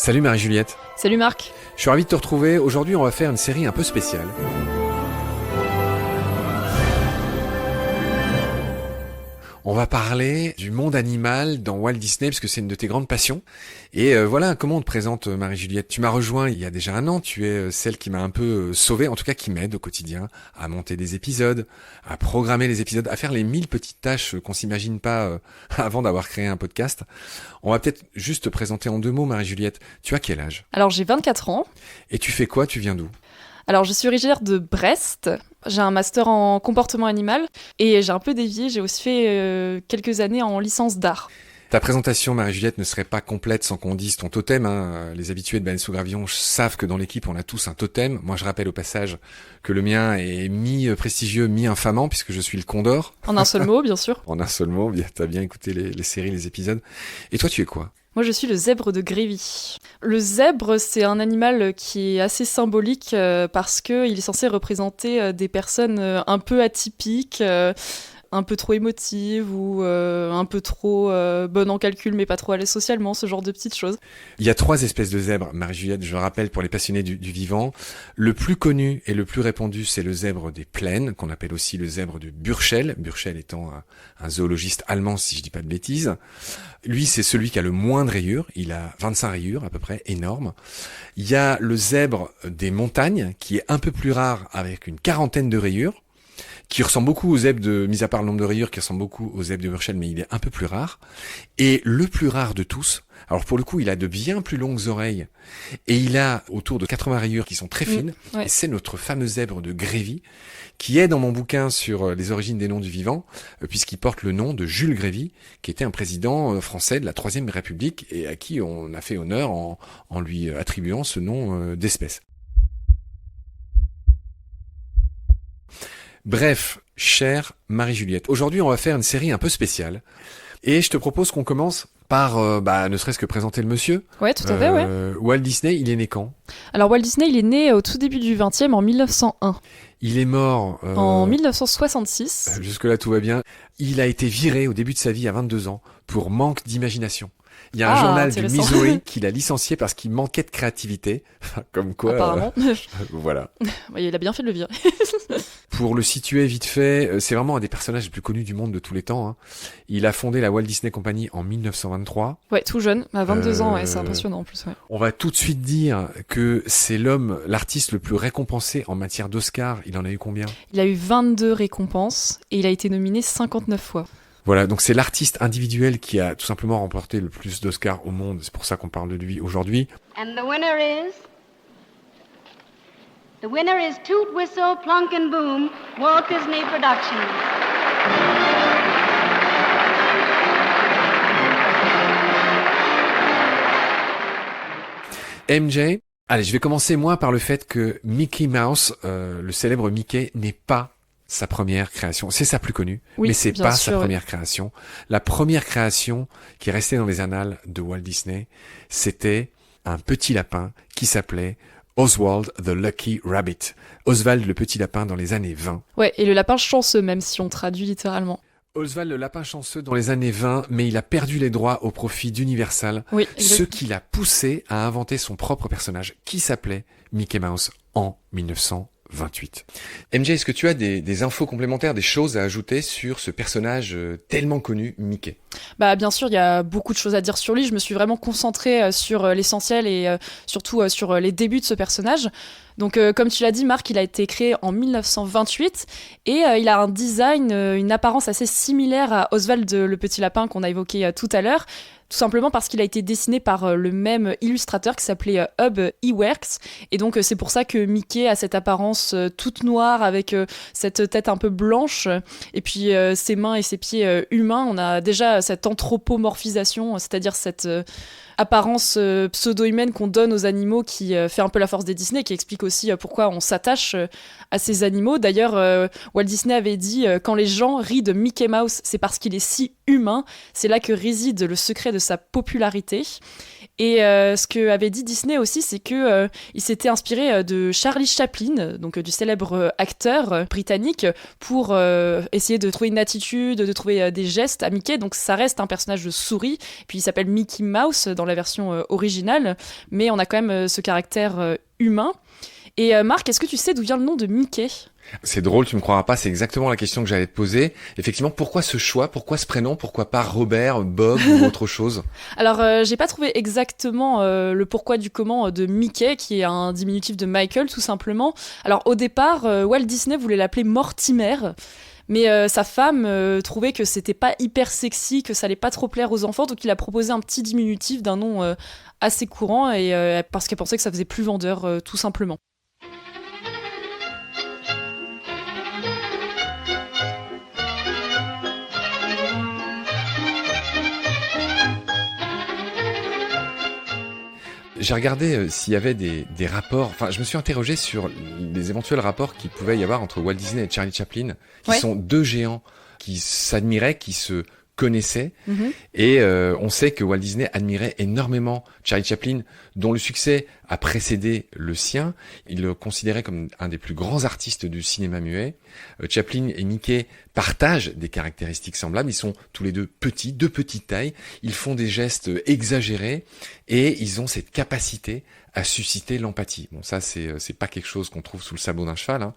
Salut Marie-Juliette. Salut Marc. Je suis ravi de te retrouver. Aujourd'hui, on va faire une série un peu spéciale. On va parler du monde animal dans Walt Disney, parce que c'est une de tes grandes passions. Et voilà, comment on te présente Marie-Juliette? Tu m'as rejoint il y a déjà un an, tu es celle qui m'a un peu sauvé, en tout cas qui m'aide au quotidien, à monter des épisodes, à programmer les épisodes, à faire les 1000 petites tâches qu'on s'imagine pas avant d'avoir créé un podcast. On va peut-être juste te présenter en 2 mots, Marie-Juliette. Tu as quel âge? Alors j'ai 24 ans. Et tu fais quoi? Tu viens d'où? Alors je suis originaire de Brest. J'ai un master en comportement animal et j'ai un peu dévié. J'ai aussi fait quelques années en licence d'art. Ta présentation, Marie-Juliette, ne serait pas complète sans qu'on dise ton totem. Les habitués de Baleine sous Gravillon savent que dans l'équipe, on a tous un totem. Moi, je rappelle au passage que le mien est mi-prestigieux, mi-infamant, puisque je suis le Condor. En un seul mot, bien sûr. En un seul mot, t'as bien écouté les séries, les épisodes. Et toi, tu es quoi? Moi, je suis le zèbre de Grévy. Le zèbre, c'est un animal qui est assez symbolique parce qu'il est censé représenter des personnes un peu atypiques, un peu trop émotives ou un peu trop bonnes en calcul mais pas trop à l'aise socialement, ce genre de petites choses. Il y a 3 espèces de zèbres, Marie-Juliette, je le rappelle pour les passionnés du vivant. Le plus connu et le plus répandu, c'est le zèbre des plaines, qu'on appelle aussi le zèbre de Burchell. Burchell étant un zoologiste allemand, si je dis pas de bêtises. Lui, c'est celui qui a le moins de rayures. Il a 25 rayures, à peu près, énorme. Il y a le zèbre des montagnes, qui est un peu plus rare, avec une 40aine de rayures, qui ressemble beaucoup aux zèbres mis à part le nombre de rayures, qui ressemble beaucoup aux zèbres de Burchell, mais il est un peu plus rare. Et le plus rare de tous, alors pour le coup, il a de bien plus longues oreilles, et il a autour de 80 rayures qui sont très fines, ouais. Et c'est notre fameux zèbre de Grévy, qui est dans mon bouquin sur les origines des noms du vivant, puisqu'il porte le nom de Jules Grévy, qui était un président français de la Troisième République, et à qui on a fait honneur en lui attribuant ce nom d'espèce. Bref, chère Marie-Juliette, aujourd'hui on va faire une série un peu spéciale, et je te propose qu'on commence par, ne serait-ce que présenter le monsieur. Ouais, tout à fait, ouais. Walt Disney, il est né quand? Alors Walt Disney, il est né au tout début du 20e, en 1901. Il est mort... en 1966. Jusque-là, tout va bien. Il a été viré au début de sa vie à 22 ans pour manque d'imagination. Il y a un journal du Mizoé qui l'a licencié parce qu'il manquait de créativité. Comme quoi... Apparemment. Voilà. Il a bien fait de le virer. Pour le situer vite fait, c'est vraiment un des personnages les plus connus du monde de tous les temps. Il a fondé la Walt Disney Company en 1923. Ouais, tout jeune, à 22 ans, ouais, c'est impressionnant en plus. Ouais. On va tout de suite dire que c'est l'artiste le plus récompensé en matière d'Oscar. Il en a eu combien? Il a eu 22 récompenses et il a été nominé 59 fois. Voilà, donc c'est l'artiste individuel qui a tout simplement remporté le plus d'Oscars au monde. C'est pour ça qu'on parle de lui aujourd'hui. And the winner is Toot Whistle Plunk and Boom, Walt Disney Productions. MJ, allez, je vais commencer moi par le fait que Mickey Mouse, le célèbre Mickey, n'est pas sa première création. C'est sa plus connue, oui, mais c'est pas sûr, sa première création. La première création qui est restée dans les annales de Walt Disney, c'était un petit lapin qui s'appelait Oswald the Lucky Rabbit. Oswald le petit lapin dans les années 20. Ouais, et le lapin chanceux même si on traduit littéralement. Oswald le lapin chanceux dans les années 20, mais il a perdu les droits au profit d'Universal, oui, ce qui l'a poussé à inventer son propre personnage qui s'appelait Mickey Mouse en 1928. MJ, est-ce que tu as des infos complémentaires, des choses à ajouter sur ce personnage tellement connu, Mickey? Bah bien sûr, il y a beaucoup de choses à dire sur lui. Je me suis vraiment concentrée sur l'essentiel et surtout sur les débuts de ce personnage. Donc comme tu l'as dit, Marc, il a été créé en 1928 et il a un design, une apparence assez similaire à Oswald le petit lapin qu'on a évoqué tout à l'heure. Tout simplement parce qu'il a été dessiné par le même illustrateur qui s'appelait Hub Iwerks. Et donc c'est pour ça que Mickey a cette apparence toute noire avec cette tête un peu blanche et puis ses mains et ses pieds humains. On a déjà cette anthropomorphisation, c'est-à-dire cette apparence pseudo-humaine qu'on donne aux animaux qui fait un peu la force des Disney, qui explique aussi pourquoi on s'attache à ces animaux. D'ailleurs, Walt Disney avait dit quand les gens rient de Mickey Mouse, c'est parce qu'il est si humain. C'est là que réside le secret de sa popularité. Et ce que avait dit Disney aussi, c'est que il s'était inspiré de Charlie Chaplin, donc du célèbre acteur britannique, pour essayer de trouver une attitude, de trouver des gestes à Mickey. Donc ça reste un personnage de souris. Puis il s'appelle Mickey Mouse dans la version originale, mais on a quand même ce caractère humain. Et Marc, est-ce que tu sais d'où vient le nom de Mickey ? C'est drôle, tu me croiras pas, c'est exactement la question que j'allais te poser. Effectivement, pourquoi ce choix, pourquoi ce prénom, pourquoi pas Robert, Bob ou autre chose ? Alors, j'ai pas trouvé exactement le pourquoi du comment de Mickey, qui est un diminutif de Michael, tout simplement. Alors, au départ, Walt Disney voulait l'appeler Mortimer, mais sa femme trouvait que c'était pas hyper sexy, que ça allait pas trop plaire aux enfants, donc il a proposé un petit diminutif d'un nom assez courant, et parce qu'elle pensait que ça faisait plus vendeur, tout simplement. J'ai regardé s'il y avait des rapports, enfin je me suis interrogé sur les éventuels rapports qu'il pouvait y avoir entre Walt Disney et Charlie Chaplin, qui sont deux géants qui s'admiraient, qui se connaissaient, et on sait que Walt Disney admirait énormément Charlie Chaplin, dont le succès a précédé le sien. Il le considérait comme un des plus grands artistes du cinéma muet. Chaplin et Mickey partagent des caractéristiques semblables. Ils sont tous les deux petits, de petite taille. Ils font des gestes exagérés et ils ont cette capacité à susciter l'empathie. Bon, ça, c'est pas quelque chose qu'on trouve sous le sabot d'un cheval, hein.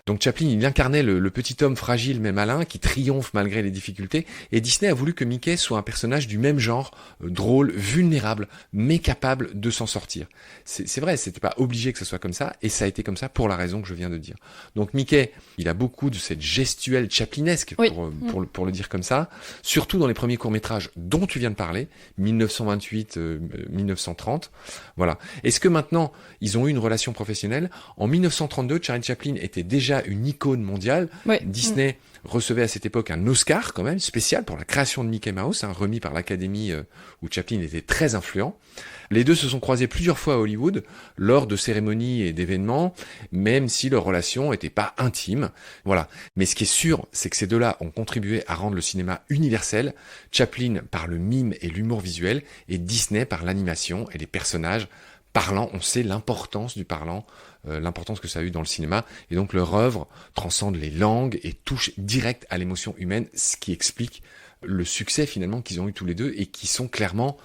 Donc Chaplin, il incarnait le petit homme fragile mais malin qui triomphe malgré les difficultés, et Disney a voulu que Mickey soit un personnage du même genre, drôle, vulnérable, mais capable de s'en sortir. C'est vrai, c'était pas obligé que ce soit comme ça, et ça a été comme ça pour la raison que je viens de dire. Donc Mickey, il a beaucoup de cette gestuelle chaplinesque, pour le dire comme ça, surtout dans les premiers courts-métrages dont tu viens de parler, 1928, 1930, voilà. Est-ce que maintenant, ils ont eu une relation professionnelle ? En 1932, Charlie Chaplin était déjà une icône mondiale. Disney recevait à cette époque un Oscar quand même spécial pour la création de Mickey Mouse, remis par l'Académie où Chaplin était très influent. Les deux se sont croisés plusieurs fois à Hollywood lors de cérémonies et d'événements, même si leur relation n'était pas intime. Voilà. Mais ce qui est sûr, c'est que ces deux-là ont contribué à rendre le cinéma universel. Chaplin par le mime et l'humour visuel, et Disney par l'animation et les personnages parlant. On sait l'importance du parlant, l'importance que ça a eu dans le cinéma, et donc leur œuvre transcende les langues et touche direct à l'émotion humaine, ce qui explique le succès finalement qu'ils ont eu tous les deux, et qui sont clairement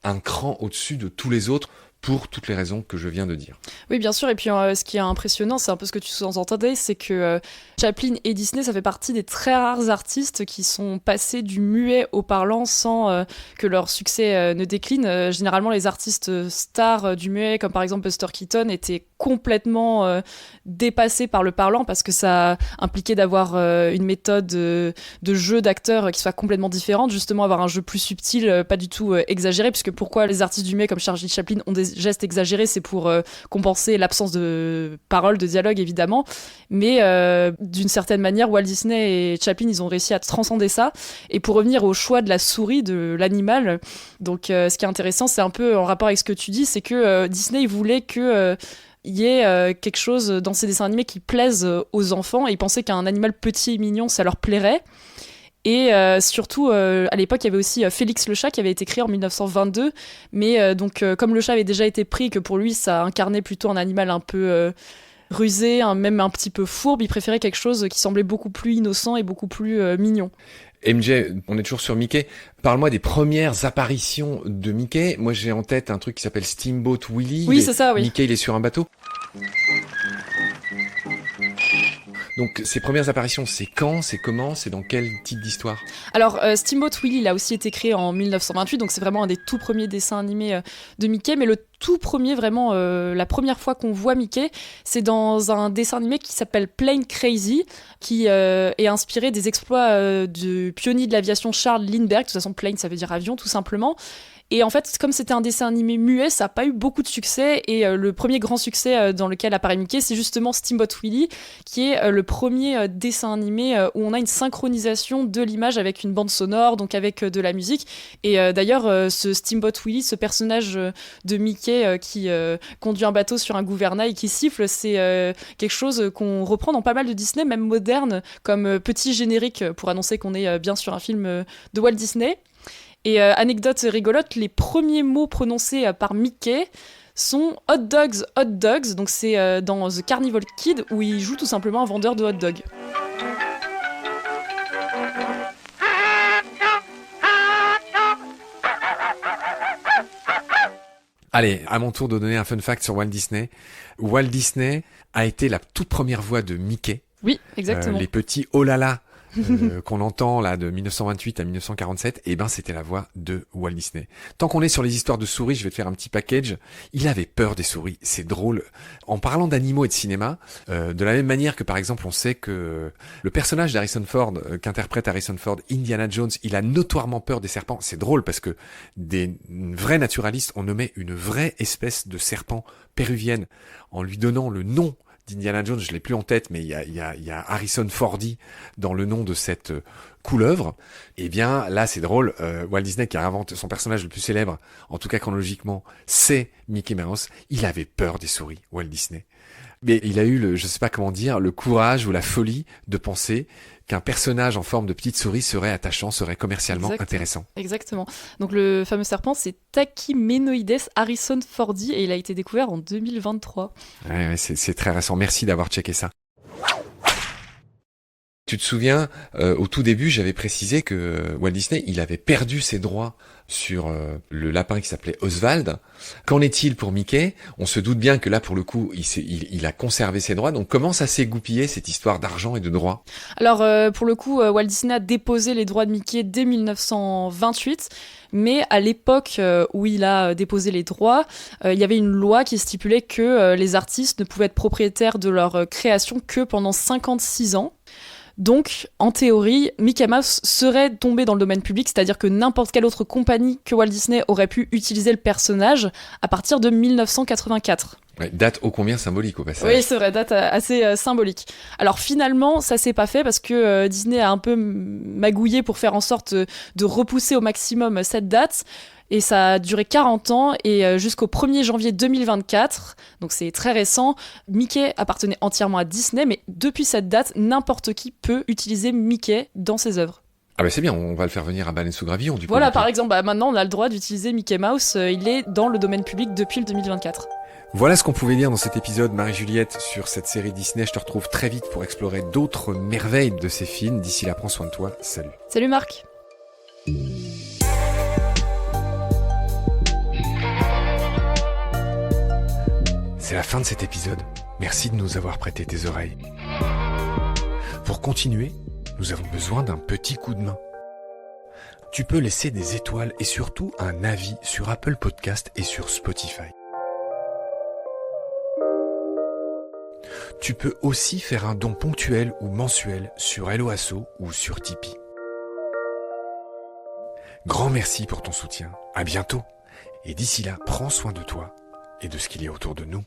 un cran au-dessus de tous les autres pour toutes les raisons que je viens de dire. Oui, bien sûr, et puis ce qui est impressionnant, c'est un peu ce que tu sous-entendais, c'est que Chaplin et Disney, ça fait partie des très rares artistes qui sont passés du muet au parlant sans que leur succès ne décline. Généralement, les artistes stars du muet, comme par exemple Buster Keaton, étaient complètement dépassés par le parlant, parce que ça impliquait d'avoir une méthode de jeu d'acteurs qui soit complètement différente, justement avoir un jeu plus subtil, pas du tout exagéré, puisque pourquoi les artistes du muet comme Charlie Chaplin ont des gestes exagérés, c'est pour compenser l'absence de paroles, de dialogue évidemment, mais d'une certaine manière Walt Disney et Chaplin, ils ont réussi à transcender ça. Et pour revenir au choix de la souris, de l'animal, donc ce qui est intéressant, c'est un peu en rapport avec ce que tu dis, c'est que Disney, il voulait que il y ait quelque chose dans ces dessins animés qui plaise aux enfants, et ils pensaient qu'un animal petit et mignon, ça leur plairait. Et surtout, à l'époque, il y avait aussi Félix le chat qui avait été créé en 1922, mais donc comme le chat avait déjà été pris, que pour lui ça incarnait plutôt un animal un peu rusé, même un petit peu fourbe, il préférait quelque chose qui semblait beaucoup plus innocent et beaucoup plus mignon. MJ, on est toujours sur Mickey. Parle-moi des premières apparitions de Mickey. Moi, j'ai en tête un truc qui s'appelle Steamboat Willie. Oui, c'est ça, oui. Mickey, il est sur un bateau. Donc, ces premières apparitions, c'est quand, c'est comment, c'est dans quel type d'histoire ? Alors, Steamboat Willie, il a aussi été créé en 1928, donc c'est vraiment un des tout premiers dessins animés de Mickey, mais le tout premier, vraiment, la première fois qu'on voit Mickey, c'est dans un dessin animé qui s'appelle Plane Crazy, qui est inspiré des exploits du pionnier de l'aviation Charles Lindbergh. De toute façon, plane, ça veut dire avion, tout simplement. Et en fait, comme c'était un dessin animé muet, ça n'a pas eu beaucoup de succès. Et le premier grand succès dans lequel apparaît Mickey, c'est justement Steamboat Willie, qui est le premier dessin animé où on a une synchronisation de l'image avec une bande sonore, donc avec de la musique. Et d'ailleurs, ce Steamboat Willie, ce personnage de Mickey qui conduit un bateau sur un gouvernail qui siffle, c'est quelque chose qu'on reprend dans pas mal de Disney, même moderne, comme petit générique pour annoncer qu'on est bien sur un film de Walt Disney. Et anecdote rigolote, les premiers mots prononcés par Mickey sont hot dogs, donc c'est dans The Carnival Kid où il joue tout simplement un vendeur de hot dogs. Allez, à mon tour de donner un fun fact sur Walt Disney. Walt Disney a été la toute première voix de Mickey. Oui, exactement. Les petits oh là là qu'on entend là de 1928 à 1947, eh ben c'était la voix de Walt Disney. Tant qu'on est sur les histoires de souris, je vais te faire un petit package. Il avait peur des souris, c'est drôle. En parlant d'animaux et de cinéma, de la même manière que par exemple on sait que le personnage d'Harrison Ford, qu'interprète Harrison Ford, Indiana Jones, il a notoirement peur des serpents. C'est drôle parce que des vrais naturalistes ont nommé une vraie espèce de serpent péruvienne en lui donnant le nom d'Indiana Jones, je l'ai plus en tête, mais il y a Harrison Fordy dans le nom de cette couleuvre. Eh bien, là, c'est drôle. Walt Disney, qui a inventé son personnage le plus célèbre, en tout cas chronologiquement, c'est Mickey Mouse. Il avait peur des souris, Walt Disney. Mais il a eu je sais pas comment dire, le courage ou la folie de penser qu'un personnage en forme de petite souris serait attachant, serait commercialement intéressant. Exactement. Donc le fameux serpent, c'est Tachymenoides Harrison Fordy et il a été découvert en 2023. Ouais, c'est très récent. Merci d'avoir checké ça. Tu te souviens, au tout début, j'avais précisé que Walt Disney, il avait perdu ses droits sur le lapin qui s'appelait Oswald. Qu'en est-il pour Mickey ? On se doute bien que là, pour le coup, il a conservé ses droits. Donc, comment ça s'est goupillé, cette histoire d'argent et de droits ? Alors, pour le coup, Walt Disney a déposé les droits de Mickey dès 1928. Mais à l'époque où il a déposé les droits, il y avait une loi qui stipulait que les artistes ne pouvaient être propriétaires de leur création que pendant 56 ans. Donc, en théorie, Mickey Mouse serait tombé dans le domaine public, c'est-à-dire que n'importe quelle autre compagnie que Walt Disney aurait pu utiliser le personnage à partir de 1984. Ouais, date ô combien symbolique au passage. Oui, c'est vrai, date assez symbolique. Alors finalement, ça s'est pas fait parce que Disney a un peu magouillé pour faire en sorte de repousser au maximum cette date. Et ça a duré 40 ans et jusqu'au 1er janvier 2024, donc c'est très récent, Mickey appartenait entièrement à Disney, mais depuis cette date, n'importe qui peut utiliser Mickey dans ses œuvres. Ah bah c'est bien, on va le faire venir à Baleine sous Gravillon du coup. Voilà, par exemple, maintenant on a le droit d'utiliser Mickey Mouse, il est dans le domaine public depuis le 2024. Voilà ce qu'on pouvait dire dans cet épisode Marie-Juliette sur cette série Disney. Je te retrouve très vite pour explorer d'autres merveilles de ces films. D'ici là, prends soin de toi. Salut. Salut Marc. C'est la fin de cet épisode. Merci de nous avoir prêté tes oreilles. Pour continuer, nous avons besoin d'un petit coup de main. Tu peux laisser des étoiles et surtout un avis sur Apple Podcast et sur Spotify. Tu peux aussi faire un don ponctuel ou mensuel sur Helloasso ou sur Tipeee. Grand merci pour ton soutien. À bientôt. Et d'ici là, prends soin de toi et de ce qu'il y a autour de nous.